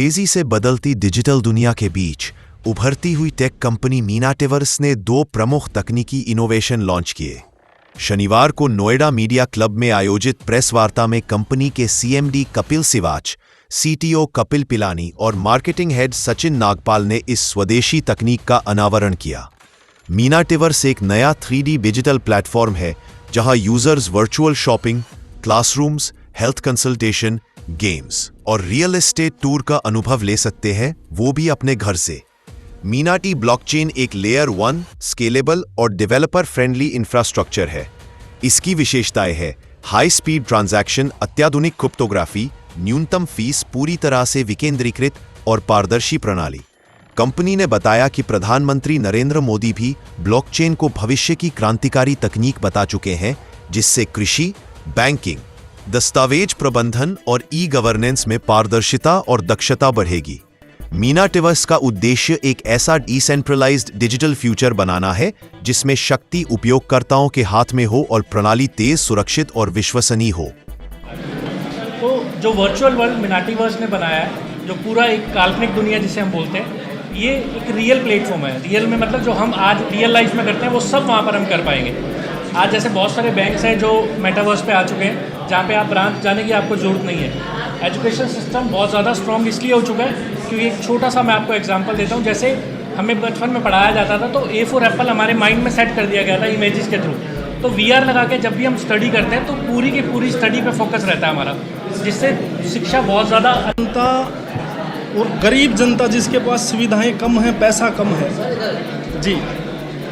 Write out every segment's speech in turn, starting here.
तेजी से बदलती डिजिटल दुनिया के बीच उभरती हुई टेक कंपनी मीनाटिवर्स ने 2 प्रमुख तकनीकी इनोवेशन लॉन्च किए। शनिवार को नोएडा मीडिया क्लब में आयोजित प्रेस वार्ता में कंपनी के सीएमडी कपिल सिवाच, सीटीओ कपिल पिलानी और मार्केटिंग हेड सचिन नागपाल ने इस स्वदेशी तकनीक का अनावरण किया। मीनाटिवर्स एक नया 3D डिजिटल प्लेटफॉर्म है जहां users virtual shopping, classrooms, health consultation, games और रियल एस्टेट टूर का अनुभव ले सकते हैं, वो भी अपने घर से। मीनाटी ब्लॉकचेन एक लेयर 1 स्केलेबल और डेवलपर फ्रेंडली इंफ्रास्ट्रक्चर है। इसकी विशेषताएं है हाई स्पीड ट्रांजैक्शन, अत्याधुनिक क्रिप्टोग्राफी, न्यूनतम फीस, पूरी तरह से विकेंद्रीकृत और पारदर्शी प्रणाली। कंपनी ने बताया कि प्रधानमंत्री नरेंद्र मोदी भी ब्लॉकचेन को भविष्य की क्रांतिकारी तकनीक बता चुके हैं, जिससे कृषि, बैंकिंग, दस्तावेज प्रबंधन और ई-गवर्नेंस में पारदर्शिता और दक्षता बढ़ेगी। मीनाटिवर्स का उद्देश्य एक ऐसा डिसेंट्रलाइज्ड डिजिटल फ्यूचर बनाना है जिसमें शक्ति उपयोगकर्ताओं के हाथ में हो और प्रणाली तेज, सुरक्षित और विश्वसनीय हो। तो जो वर्चुअल वर्ल्ड मीनाटिवर्स ने बनाया है, जो पूरा एक काल्पनिक दुनिया जिसे हम बोलते हैं, ये एक रियल प्लेटफॉर्म है। रियल में मतलब जो हम आज रियल लाइफ में करते हैं वो सब वहाँ पर हम कर पाएंगे। आज जैसे बहुत सारे बैंक्स हैं जो मेटावर्स पे आ चुके हैं, जहाँ पे आप ब्रांच जाने की आपको ज़रूरत नहीं है। एजुकेशन सिस्टम बहुत ज़्यादा स्ट्रॉन्ग इसलिए हो चुका है क्योंकि एक छोटा सा मैं आपको एग्जांपल देता हूँ। जैसे हमें बचपन में पढ़ाया जाता था तो A4 एप्पल हमारे माइंड में सेट कर दिया गया था इमेजेस के थ्रू। तो VR लगा के जब भी हम स्टडी करते हैं तो पूरी की पूरी स्टडी पे फोकस रहता है हमारा, जिससे शिक्षा बहुत ज़्यादा। जनता और गरीब जनता जिसके पास सुविधाएं कम हैं, पैसा कम है जी,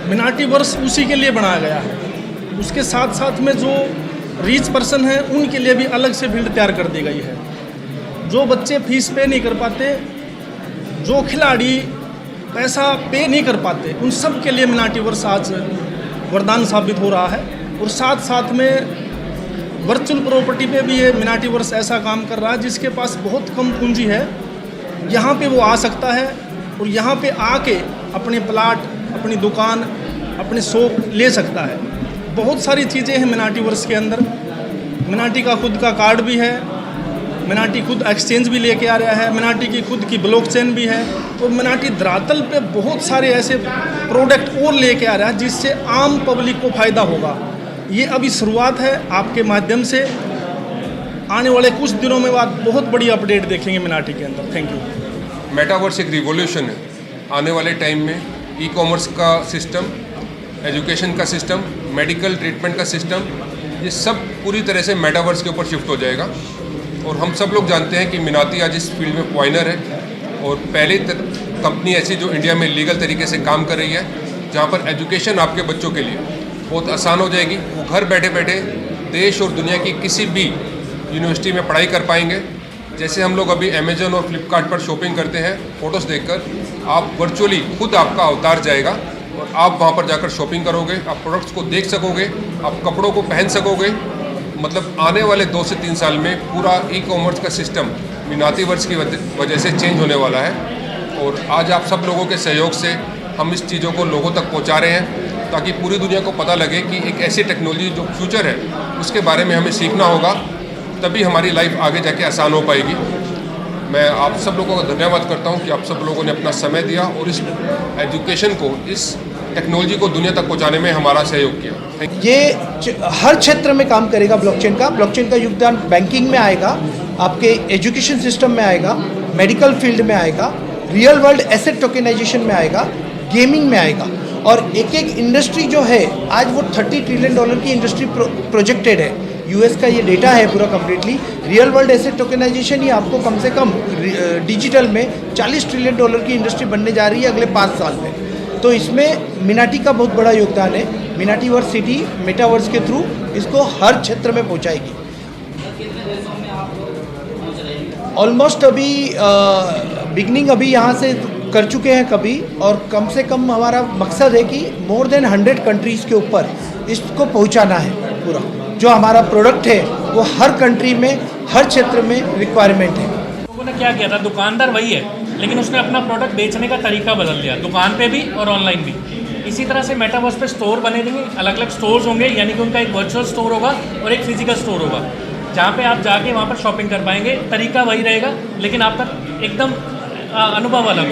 मीनाटिवर्स उसी के लिए बनाया गया है। उसके साथ साथ में जो रीच पर्सन है उनके लिए भी अलग से फील्ड तैयार कर दी गई है। जो बच्चे फीस पे नहीं कर पाते, जो खिलाड़ी पैसा पे नहीं कर पाते, उन सब के लिए मीनाटिवर्स आज वरदान साबित हो रहा है। और साथ साथ में वर्चुअल प्रॉपर्टी पे भी ये मीनाटिवर्स ऐसा काम कर रहा है जिसके पास बहुत कम पूंजी है, यहाँ पे वो आ सकता है और यहाँ पे आके अपने प्लाट, अपनी दुकान, अपने शॉप ले सकता है। बहुत सारी चीज़ें हैं मीनाटिवर्स के अंदर। मीनाटी का खुद का कार्ड भी है, मीनाटी खुद एक्सचेंज भी लेके आ रहा है, मीनाटी की खुद की ब्लॉकचेन भी है और मीनाटी धरातल पे बहुत सारे ऐसे प्रोडक्ट और लेके आ रहा है जिससे आम पब्लिक को फ़ायदा होगा। ये अभी शुरुआत है। आपके माध्यम से आने वाले कुछ दिनों में बाद बहुत बड़ी अपडेट देखेंगे मीनाटी के अंदर। Thank you. मेटावर्स एक रिवॉल्यूशन है। आने वाले टाइम में ई-कॉमर्स का सिस्टम, एजुकेशन का सिस्टम, मेडिकल ट्रीटमेंट का सिस्टम, ये सब पूरी तरह से मेटावर्स के ऊपर शिफ्ट हो जाएगा। और हम सब लोग जानते हैं कि मीनाटी आज इस फील्ड में पॉइनर है और पहली कंपनी ऐसी जो इंडिया में लीगल तरीके से काम कर रही है, जहाँ पर एजुकेशन आपके बच्चों के लिए बहुत आसान हो जाएगी। वो घर बैठे बैठे देश और दुनिया की किसी भी यूनिवर्सिटी में पढ़ाई कर पाएंगे। जैसे हम लोग अभी अमेजन और फ्लिपकार्ट पर शॉपिंग करते हैं, फ़ोटोज़ देखकर, आप वर्चुअली खुद आपका अवतार जाएगा और आप वहाँ पर जाकर शॉपिंग करोगे, आप प्रोडक्ट्स को देख सकोगे, आप कपड़ों को पहन सकोगे। मतलब आने वाले 2 से 3 साल में पूरा ई-कॉमर्स का सिस्टम मीनाटिवर्स की वजह से चेंज होने वाला है। और आज आप सब लोगों के सहयोग से हम इस चीज़ों को लोगों तक पहुँचा रहे हैं ताकि पूरी दुनिया को पता लगे कि एक ऐसी टेक्नोलॉजी जो फ्यूचर है उसके बारे में हमें सीखना होगा, तभी हमारी लाइफ आगे जाके आसान हो पाएगी। मैं आप सब लोगों का धन्यवाद करता हूं कि आप सब लोगों ने अपना समय दिया और इस एजुकेशन को, इस टेक्नोलॉजी को दुनिया तक पहुंचाने में हमारा सहयोग किया। ये हर क्षेत्र में काम करेगा ब्लॉकचेन का योगदान बैंकिंग में आएगा, आपके एजुकेशन सिस्टम में आएगा, मेडिकल फील्ड में आएगा, रियल वर्ल्ड एसेट टोकेनाइजेशन में आएगा, गेमिंग में आएगा। और एक एक इंडस्ट्री जो है आज वो $30 ट्रिलियन की इंडस्ट्री प्रोजेक्टेड है। यूएस का ये डेटा है पूरा completely. Real world asset tokenization ही आपको कम से कम डिजिटल में $40 ट्रिलियन की इंडस्ट्री बनने जा रही है अगले 5 साल में। तो इसमें मीनाटी का बहुत बड़ा योगदान है। मीनाटिवर्स सिटी मेटावर्स के थ्रू इसको हर क्षेत्र में पहुंचाएगी। ऑलमोस्ट अभी बिगनिंग अभी यहाँ से कर चुके हैं कभी, और कम से कम हमारा मकसद है कि मोर देन 100 कंट्रीज़ के ऊपर इसको पहुँचाना है। पूरा जो हमारा प्रोडक्ट है वो हर कंट्री में, हर क्षेत्र में रिक्वायरमेंट है। लोगों ने क्या किया था, दुकानदार वही है लेकिन उसने अपना प्रोडक्ट बेचने का तरीका बदल दिया, दुकान पे भी और ऑनलाइन भी। इसी तरह से मेटावर्स पे स्टोर बने देंगे, अलग अलग स्टोर्स होंगे, यानी कि उनका एक वर्चुअल स्टोर होगा और एक फिजिकल स्टोर होगा। जहाँ पे आप जाके वहाँ पर शॉपिंग कर पाएंगे। तरीका वही रहेगा लेकिन आपका एकदम अनुभव अलग होगा।